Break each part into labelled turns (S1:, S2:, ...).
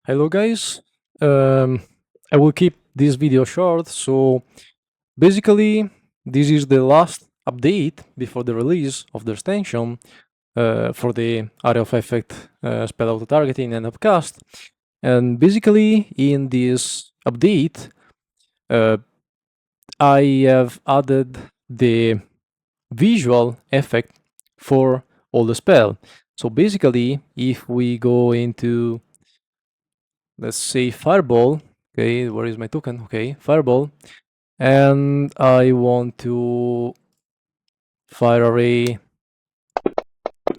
S1: Hello guys, I will keep this video short, so basically this is the last update before the release of the extension for the area of effect spell auto targeting and Upcast. And basically in this update I have added the visual effect for all the spell. So basically if we go into, let's say, fireball. Okay, where is my token? Okay, fireball, and I want to fire array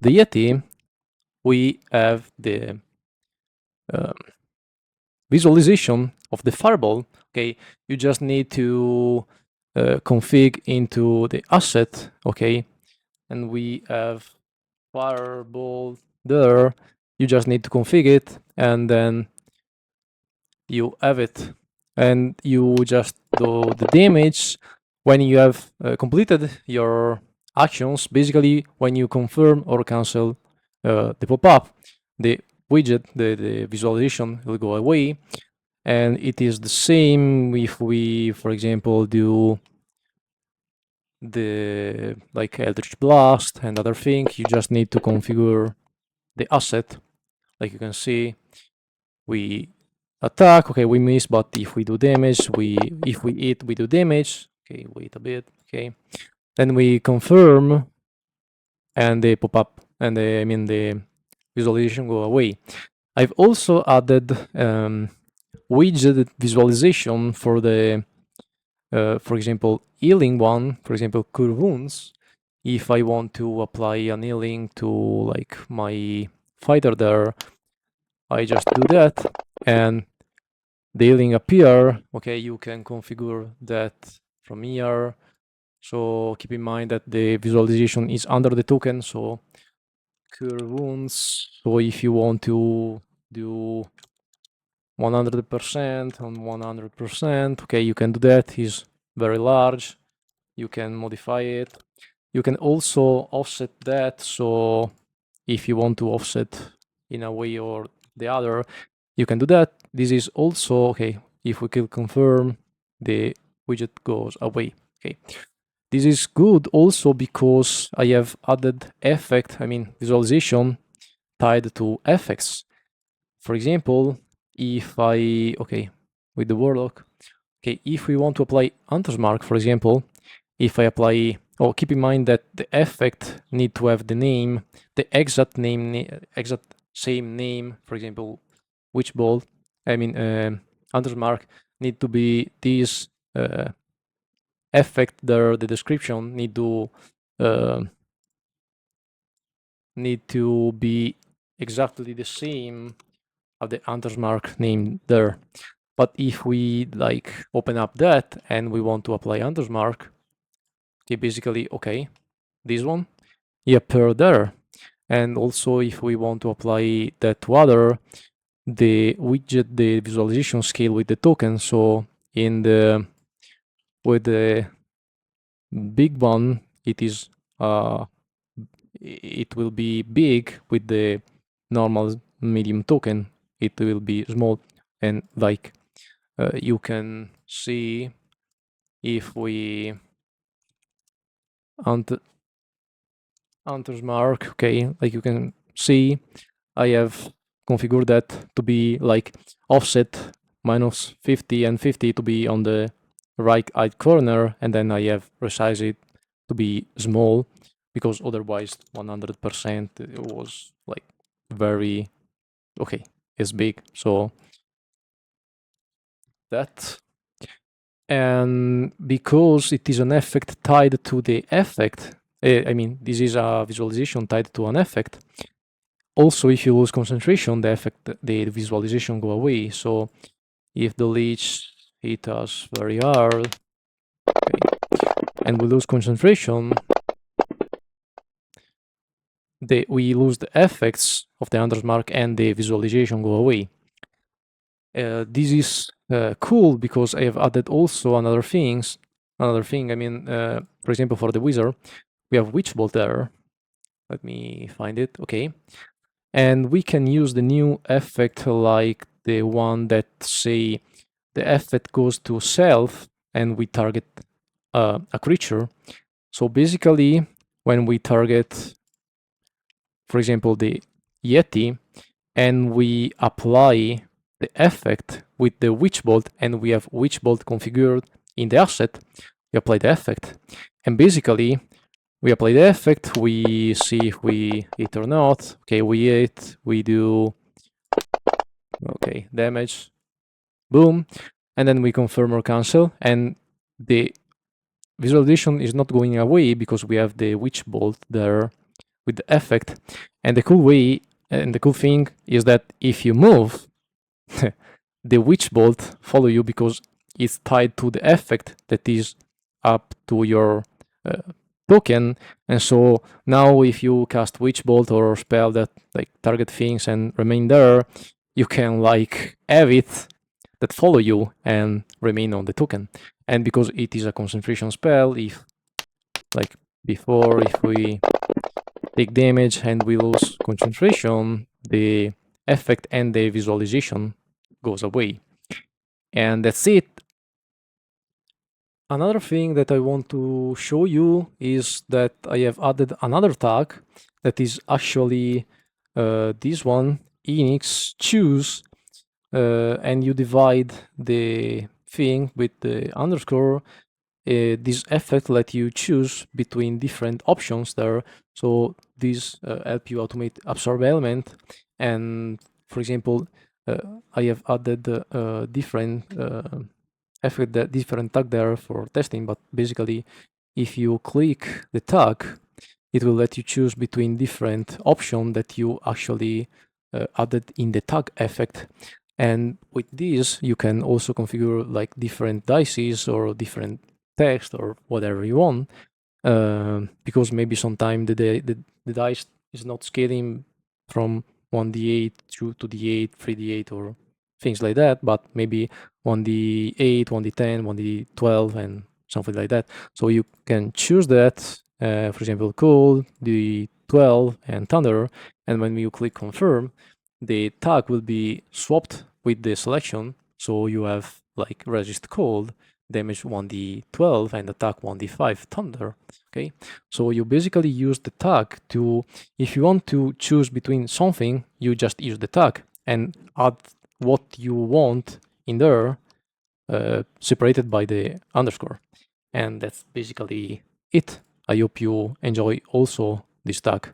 S1: the Yeti. We have the um, visualization of the fireball. Okay, you just need to config into the asset. Okay, and we have fireball there. You just need to config it, and then you have it, and you just do the damage when you have completed your actions. Basically, when you confirm or cancel the pop-up, the widget, the visualization will go away. And it is the same if we, for example, do the like Eldritch Blast and other things. You just need to configure the asset. Like you can see, we attack. Okay, we miss, but if we do damage, if we hit, we do damage. Okay, wait a bit. Okay, then we confirm, and the pop-up and the visualization go away. I've also added widget visualization for the, for example, healing one. For example, cure wounds. If I want to apply an healing to like my fighter there, I just do that, and the healing appear. Okay, you can configure that from here. So keep in mind that the visualization is under the token, so cure wounds. So if you want to do 100% on 100%, okay, you can do that. It's very large. You can modify it. You can also offset that. So if you want to offset in a way or the other, you can do that. This is also okay. If we click confirm, the widget goes away. Okay, this is good also because I have added visualization tied to effects. For example, if I with the warlock, okay, if we want to apply Hunter's Mark, for example, if I apply, keep in mind that the effect need to have the name, the exact same name. For example, Witch Bolt, Hunter's Mark need to be this effect there. The description need to be exactly the same of the Hunter's Mark name there. But if we like open up that and we want to apply Hunter's Mark, okay, basically, okay, this one, it appear there. And also if we want to apply that to other, the widget, the visualization scale with the token. So in the, with the big one, it is it will be big. With the normal medium token, it will be small. And like you can see, if we Hunter's Mark, okay, like you can see, I have configured that to be like offset -50 and 50 to be on the right corner, and then I have resized it to be small, because otherwise 100% was like very okay, it's big. So that, and because it is an effect tied to the effect, this is a visualization tied to an effect. Also, if you lose concentration, the visualization go away. So if the leech hit us very hard, okay, and we lose concentration, we lose the effects of the Hunter's Mark and the visualization go away. This is cool because I have added also another thing. For example, for the wizard, we have Witch Bolt there. Let me find it. Okay, and we can use the new effect like the one that say the effect goes to self and we target a creature. So basically, when we target, for example, the Yeti, and we apply the effect with the witch bolt, and we have witch bolt configured in the asset, we apply the effect, and basically we apply the effect, we see if we hit or not. Okay, we hit, we do okay damage, boom, and then we confirm or cancel, and the visualization is not going away because we have the witch bolt there with the effect. And the cool thing is that if you move, the witch bolt follow you because it's tied to the effect that is up to your uh, token. And so now if you cast witch bolt or spell that like target things and remain there, you can like have it that follow you and remain on the token. And because it is a concentration spell, if like before, if we take damage and we lose concentration, the effect and the visualization goes away. And that's it. Another thing that I want to show you is that I have added another tag that is actually this one, Enix choose, and you divide the thing with the underscore. This effect let you choose between different options there. So this help you automate absorb element. And for example, I have added different effect, that different tag there for testing. But basically, if you click the tag, it will let you choose between different options that you actually added in the tag effect. And with this, you can also configure like different dices or different text or whatever you want, because maybe sometime the dice is not scaling from 1d8 to d8, 3d8 or things like that, but maybe 1d8, 1d10, 1d12 and something like that. So you can choose that, for example, cold, d12 and thunder, and when you click confirm, the tag will be swapped with the selection. So you have like resist cold, damage 1d12 and attack 1d5 thunder. Okay, so you basically use the tag to, if you want to choose between something, you just use the tag and add what you want in there, separated by the underscore. And that's basically it. I hope you enjoy also this tag.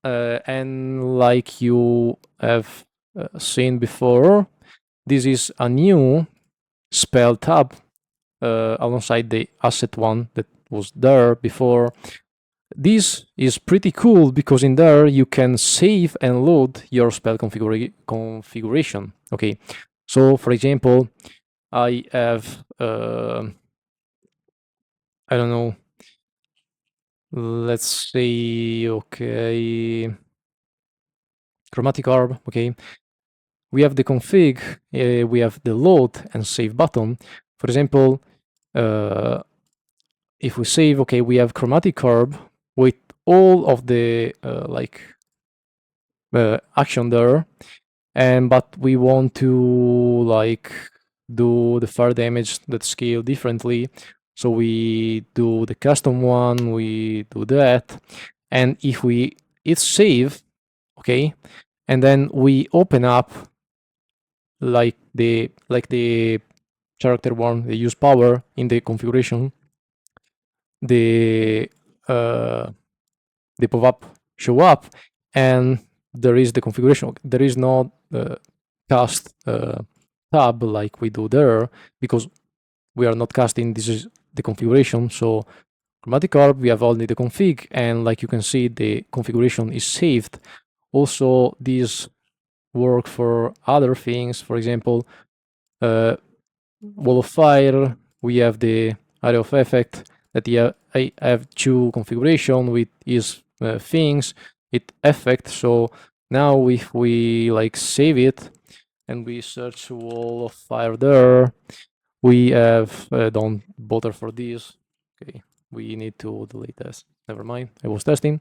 S1: And like you have seen before, this is a new spell tab alongside the asset one that was there before. This is pretty cool because in there you can save and load your spell configuration. Okay, so for example, I have I don't know, let's say, okay, chromatic orb. Okay, we have the config, we have the load and save button. For example, if we save, okay, we have chromatic orb with all of the like action there, and but we want to like do the fire damage that scale differently. So we do the custom one, we do that, and if we hit save, okay, and then we open up like the character one, the use power in the configuration, the pop-up show up, and there is the configuration. There is no cast tab like we do there because we are not casting. This is the configuration. So chromatic orb, we have only the config, and like you can see, the configuration is saved. Also, these work for other things. For example, wall of fire. We have the area of effect that I have two configuration with is things it effect. So now if we like save it and we search wall of fire there, we have don't bother for this. Okay, we need to delete this. Never mind, I was testing.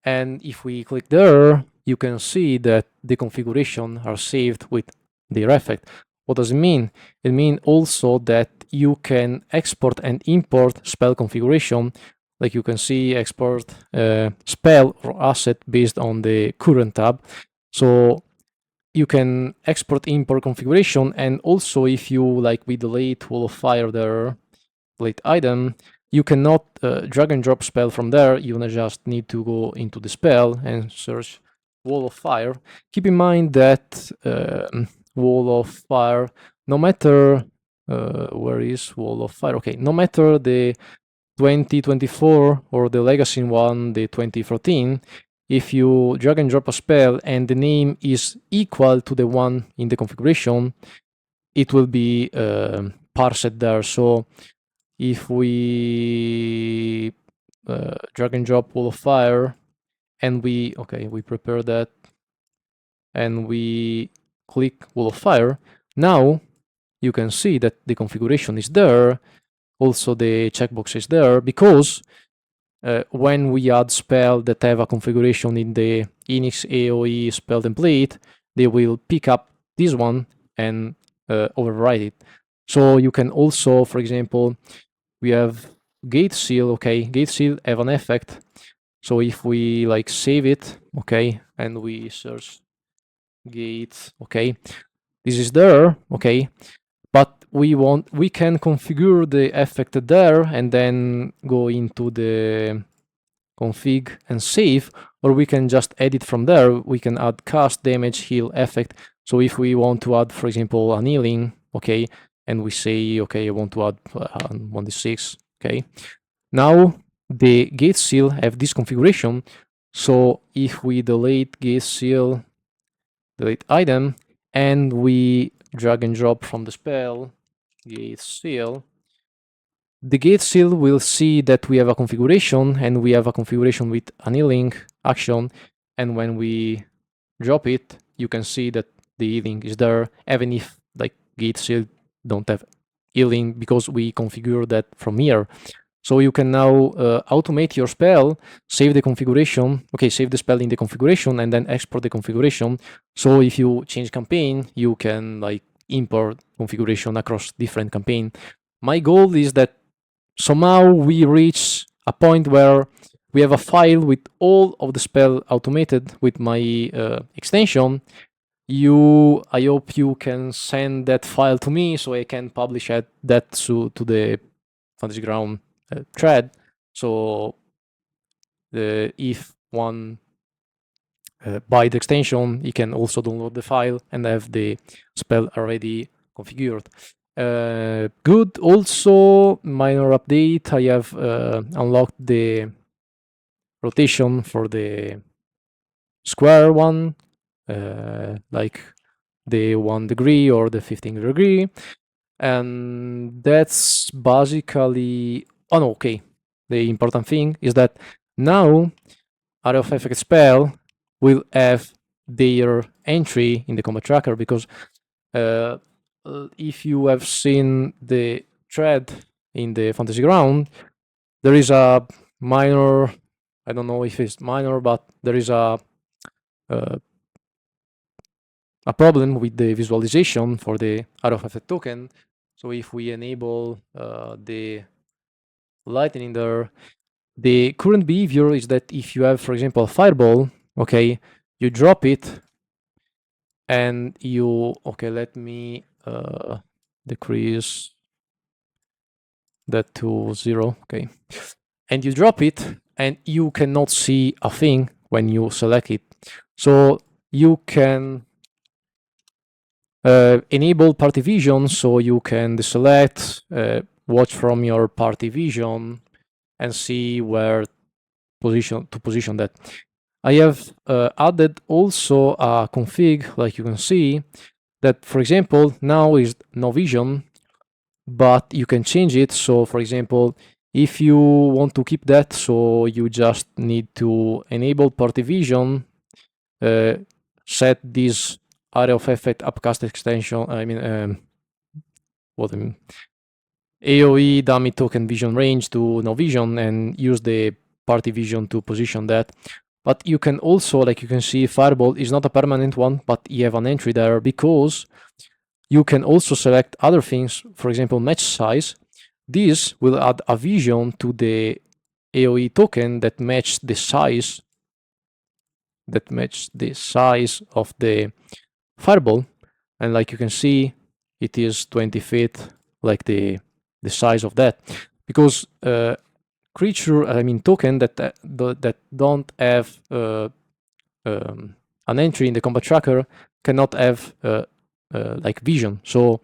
S1: And if we click there, you can see that the configuration are saved with their effect. What does it mean? It means also that you can export and import spell configuration. Like you can see, export spell or asset based on the current tab. So you can export import configuration, and also if you like we delete wall of fire there, delete item, you cannot drag and drop spell from there. You just need to go into the spell and search wall of fire. Keep in mind that wall of fire, no matter where is wall of fire, okay, no matter the 2024 or the legacy one, the 2014, if you drag and drop a spell and the name is equal to the one in the configuration, it will be parsed there. So if we drag and drop wall of fire and we prepare that and we click wall of fire, now you can see that the configuration is there. Also the checkbox is there because when we add spell that have a configuration in the Inix AoE spell template, they will pick up this one and override it. So you can also, for example, we have gate seal. Okay, gate seal have an effect. So if we like save it, okay, and we search gate, okay, this is there, okay, but we can configure the effect there and then go into the config and save, or we can just edit from there. We can add cast, damage, heal, effect. So if we want to add, for example, an healing, okay, and we say, okay, I want to add 1d6, okay. Now the gate seal have this configuration. So if we delete gate seal, delete item, and we drag and drop from the spell gate seal, the gate seal will see that we have a configuration, and we have a configuration with annealing action, and when we drop it, you can see that the healing is there, even if like gate seal don't have healing because we configure that from here. So you can now automate your spell, save the configuration, okay, save the spell in the configuration, and then export the configuration. So if you change campaign, you can like import configuration across different campaign. My goal is that somehow we reach a point where we have a file with all of the spell automated with my extension. I hope you can send that file to me so I can publish that to the Fantasy Ground thread. So if one buy the extension, you can also download the file and have the spell already configured. Good. Also, minor update. I have unlocked the rotation for the square one, like the 1 degree or the 15 degree, and that's basically. Oh no, okay. The important thing is that now Area of Effect spell will have their entry in the combat tracker because if you have seen the thread in the Fantasy Ground, there is a minor, I don't know if it's minor, but there is uh, a problem with the visualization for the Area of Effect token. So if we enable the lightning there, the current behavior is that if you have, for example, a fireball, okay, you drop it and you, okay, let me decrease that to 0, okay, and you drop it and you cannot see a thing when you select it. So you can enable party vision, so you can deselect, watch from your party vision and see where to position that. I have added also a config, like you can see, that, for example, now is no vision, but you can change it. So, for example, if you want to keep that, so you just need to enable party vision, set this area of effect upcast extension, AoE dummy token vision range to no vision, and use the party vision to position that. But you can also, like you can see, Fireball is not a permanent one, but you have an entry there because you can also select other things, for example, match size. This will add a vision to the AoE token that match the size of the fireball. And like you can see, it is 20 feet, like the size of that. Because token that don't have an entry in the combat tracker cannot have like vision. So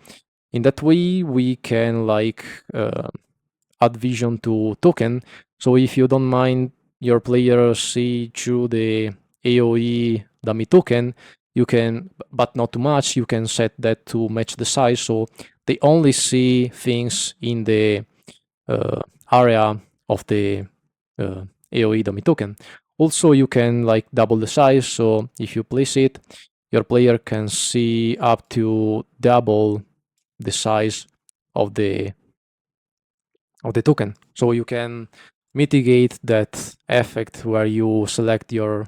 S1: in that way, we can like add vision to token. So if you don't mind your player see through the AoE dummy token, you can, but not too much, you can set that to match the size. So they only see things in the area of the AoE dummy token. Also, you can like double the size. So if you place it, your player can see up to double the size of the token. So you can mitigate that effect where you select your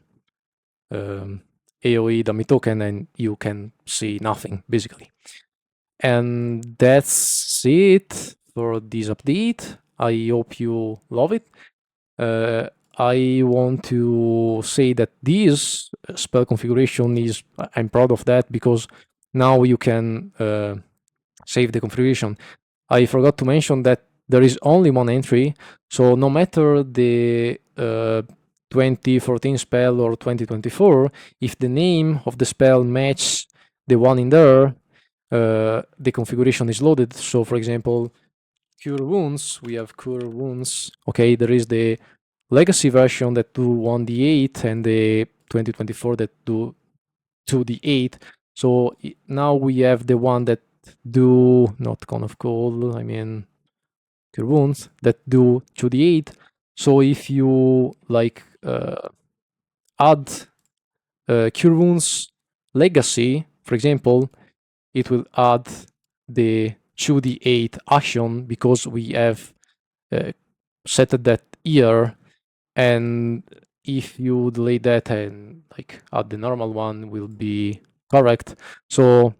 S1: AoE dummy token and you can see nothing basically. And that's it for this update. I hope you love it. I want to say that this spell configuration is, I'm proud of that because now you can save the configuration. I forgot to mention that there is only one entry, so no matter the 2014 spell or 2024, if the name of the spell matches the one in there, the configuration is loaded. So for example, Cure Wounds, we have Cure Wounds. Okay, there is the legacy version that do 1d8 and the 2024 that do 2d8. So now we have the one that do not Cone of Cold, I mean Cure Wounds that do 2d8. So if you like add Cure Wounds Legacy, for example, it will add the 2d8 action because we have set that here, and if you delay that and like add the normal one will be correct. So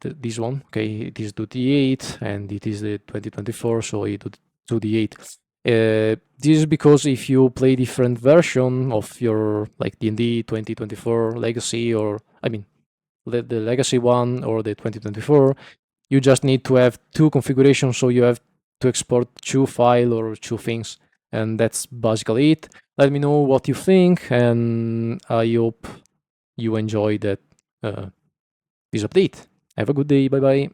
S1: this one, okay, it is 2d8 and it is the 2024, so it 2d8. This is because if you play different version of your like D&D 2024 legacy, or I mean the legacy one or the 2024, you just need to have two configurations, so you have to export two file or two things, and that's basically it. Let me know what you think, and I hope you enjoy that this update. Have a good day. Bye bye.